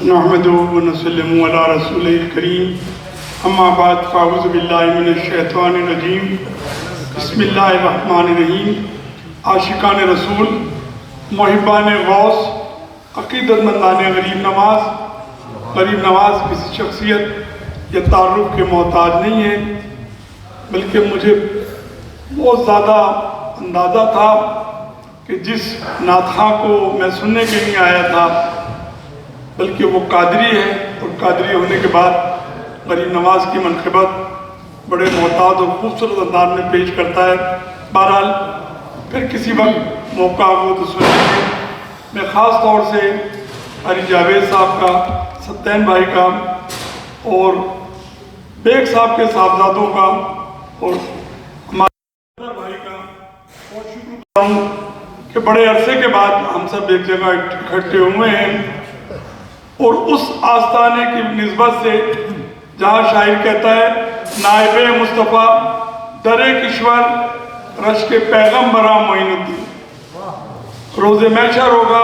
نحمدہ و نسلم علی رسول الکریم اما بعد فاعوذ باللہ من الشیطان الرجیم بسم اللہ الرحمن الرحیم۔ عاشقان رسول، محبان غوث، عقیدت مندان غریب نواز کسی شخصیت یا تعارف کے محتاج نہیں ہیں، بلکہ مجھے بہت زیادہ اندازہ تھا کہ جس ناتھاں کو میں سننے کے لیے آیا تھا بلکہ وہ قادری ہے، اور قادری ہونے کے بعد غریب نواز کی منقبت بڑے محتاط اور خوبصورت انداز میں پیش کرتا ہے۔ بہرحال پھر کسی وقت موقع ہو تو سنیں گے۔ میں خاص طور سے علی جاوید صاحب کا، ستین بھائی کا اور بیگ صاحب کے صاحبزادوں کا اور ہمارے بھائی کا بہت شکر کرتا ہوں کہ بڑے عرصے کے بعد ہم سب ایک جگہ اکٹھے ہوئے ہیں، اور اس آستانے کی نسبت سے جہاں شاعر کہتا ہے نائب مصطفیٰ در کشور رشک پیغمبراں معین الدین، روز محشر ہوگا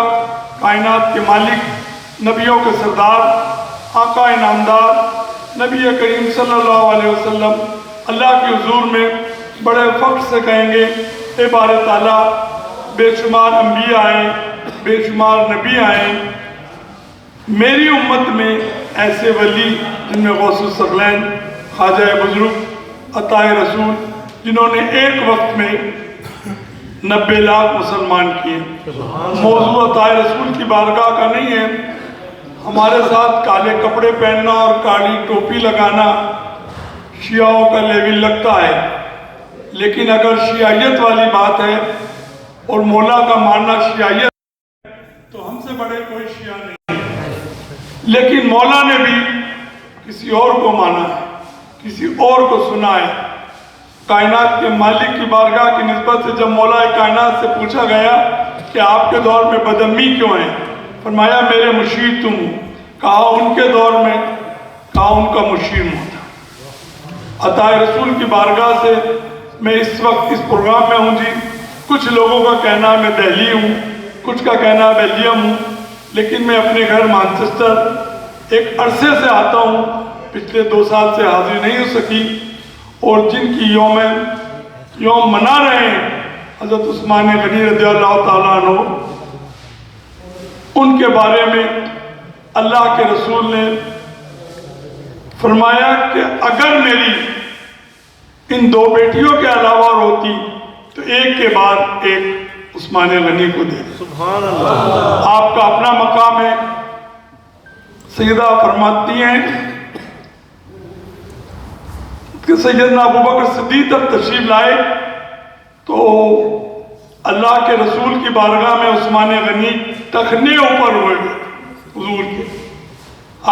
کائنات کے مالک، نبیوں کے سردار، آقا انعامدار نبی کریم صلی اللہ علیہ وسلم اللہ کے حضور میں بڑے فخر سے کہیں گے اے بار تعالیٰ، بے شمار انبیاء آئیں، بے شمار نبی آئیں، میری امت میں ایسے ولی جن میں غوث الثقلین خواجہ بزرگ عطائے رسول، جنہوں نے ایک وقت میں 90 لاکھ مسلمان کیے۔ موضوع عطائے رسول کی بارگاہ کا نہیں ہے، ہمارے ساتھ کالے کپڑے پہننا اور کالی ٹوپی لگانا شیعوں کا لیول لگتا ہے، لیکن اگر شیعیت والی بات ہے اور مولا کا ماننا شیعیت ہے تو ہم سے بڑے کوئی شیعہ نہیں، لیکن مولا نے بھی کسی اور کو مانا ہے، کسی اور کو سنا ہے۔ کائنات کے مالک کی بارگاہ کی نسبت سے جب مولا کائنات سے پوچھا گیا کہ آپ کے دور میں بدعمی کیوں ہیں، فرمایا میرے مرشید تم ہو۔ کہا ان کے دور میں، کہا ان کا مرشید ہوتا۔ عطائے رسول کی بارگاہ سے میں اس وقت اس پروگرام میں ہوں جی، کچھ لوگوں کا کہنا ہے میں دہلی ہوں، کچھ کا کہنا ہے بیلجیم ہوں، لیکن میں اپنے گھر مانچسٹر ایک عرصے سے آتا ہوں، پچھلے 2 سال سے حاضری نہیں ہو سکی، اور جن کی یوم منا رہے ہیں حضرت عثمان غنی رضی اللہ تعالیٰ عنہ، ان کے بارے میں اللہ کے رسول نے فرمایا کہ اگر میری ان 2 بیٹیوں کے علاوہ اور ہوتی تو ایک کے بعد ایک عثمان غنی کو دے۔ سبحان اللہ۔ آپ کا اپنا مقام ہے۔ سیدہ فرماتی ہیں کہ سیدنا ابوبکر صدیق تک تشریف لائے تو اللہ کے رسول کی بارگاہ میں عثمان غنی ٹخنے اوپر ہوئے حضور کے،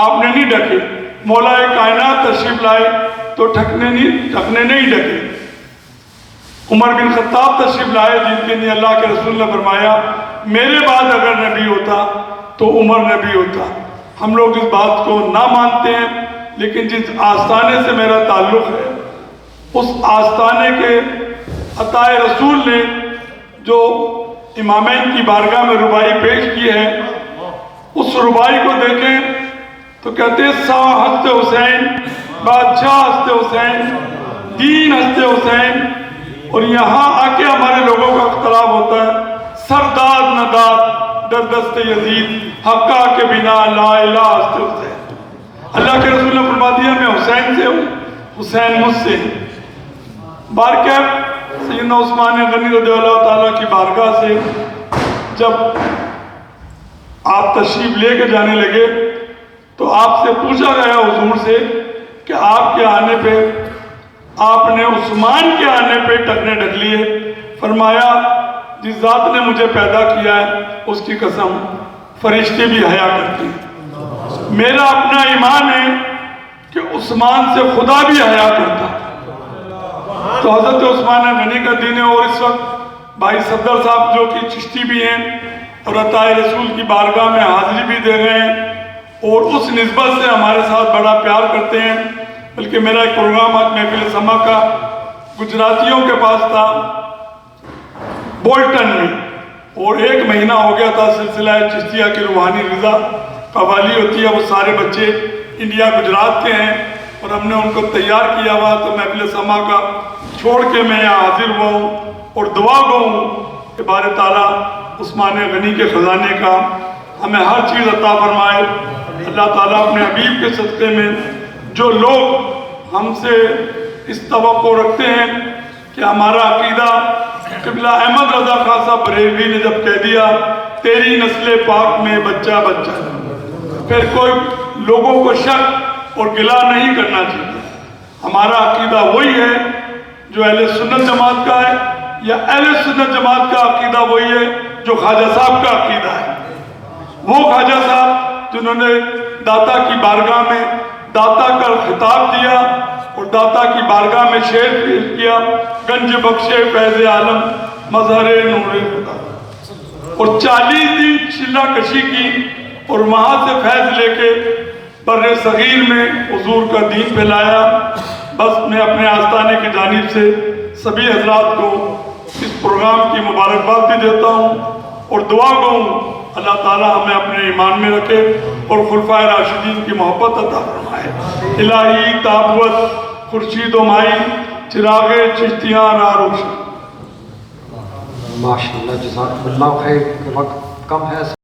آپ نے نہیں ڈھکے۔ مولا کائنات تشریف لائے تو ٹھکنے نہیں ڈھکے۔ عمر بن خطاب تشریف لائے جن کے لیے اللہ کے رسول نے فرمایا میرے بعد اگر نبی ہوتا تو عمر نبی ہوتا۔ ہم لوگ اس بات کو نہ مانتے ہیں، لیکن جس آستانے سے میرا تعلق ہے اس آستانے کے عطائے رسول نے جو امامین کی بارگاہ میں ربائی پیش کی ہے، اس ربائی کو دیکھیں تو کہتے ہیں سا ہست حسین، بادشاہ ہست حسین، دین ہست حسین، اور یہاں آ کے ہمارے لوگوں کا اختلاف ہوتا ہے سرداد نداد در دست یزید حقا کے بنا لا الہ ہست حسین۔ اللہ کے رسول نے فرما دیا میں حسین سے ہوں، حسین مجھ سے ہے۔ بارکیف سیدنا عثمان غنی رضی اللہ تعالیٰ کی بارگاہ سے جب آپ تشریف لے کے جانے لگے تو آپ سے پوچھا گیا حضور سے کہ آپ کے آنے پہ، آپ نے عثمان کے آنے پہ ٹکنے ڈھک لیے۔ فرمایا جس ذات نے مجھے پیدا کیا ہے اس کی قسم فرشتے بھی حیا کرتے ہیں۔ میرا اپنا ایمان ہے کہ عثمان سے خدا بھی حیا کرتا ہے۔ تو حضرت عثمان غنی کا دین ہے، اور اس وقت بھائی صفدر صاحب جو کہ چشتی بھی ہیں اور عطائے رسول کی بارگاہ میں حاضری بھی دے گئے ہیں، اور اس نسبت سے ہمارے ساتھ بڑا پیار کرتے ہیں۔ بلکہ میرا ایک پروگرام آج محفل سما کا گجراتیوں کے پاس تھا بولٹن میں، اور 1 مہینہ ہو گیا تھا سلسلہ چشتیہ کی روحانی رضا قوالی ہوتی ہے، وہ سارے بچے انڈیا گجرات کے ہیں اور ہم نے ان کو تیار کیا ہوا، تو محفل سما کا چھوڑ کے میں یہاں حاضر ہوا ہوں اور دعا گو ہوں کہ بارے تعالیٰ عثمان غنی کے خزانے کا ہمیں ہر چیز عطا فرمائے۔ اللہ تعالیٰ اپنے حبیب کے صدقے میں جو لوگ ہم سے اس توقع رکھتے ہیں کہ ہمارا عقیدہ قبلہ احمد رضا خان صاحب بریلوی نے جب کہہ دیا تیری نسل پاک میں بچہ بچہ، پھر کوئی لوگوں کو شک اور گلا نہیں کرنا چاہیے۔ ہمارا عقیدہ وہی ہے جو اہل سنت جماعت کا ہے، یا اہل سنت جماعت کا عقیدہ وہی ہے جو خواجہ صاحب کا عقیدہ ہے۔ وہ خواجہ صاحب جنہوں نے داتا کی بارگاہ میں داتا کا خطاب دیا اور داتا کی بارگاہ میں شعر پیش کیا، گنج بخشے فیض عالم مظہر نور خدا، اور 40 دن چلہ کشی کی اور وہاں سے فیض لے کے بر صغیر میں حضور کا دین پھیلایا۔ بس میں اپنے آستانے کی جانب سے سبھی حضرات کو اس پروگرام کی مبارکباد بھی دیتا ہوں اور دعا گو ہوں اللہ تعالیٰ ہمیں اپنے ایمان میں رکھے اور خلفائے راشدین کی محبت عطا فرمائے۔ الہی تابوت خورشید و مائی چراغ چشتیاں راہ روشن۔ ماشاءاللہ، جزاکم اللہ خیر۔ وقت کم ہے۔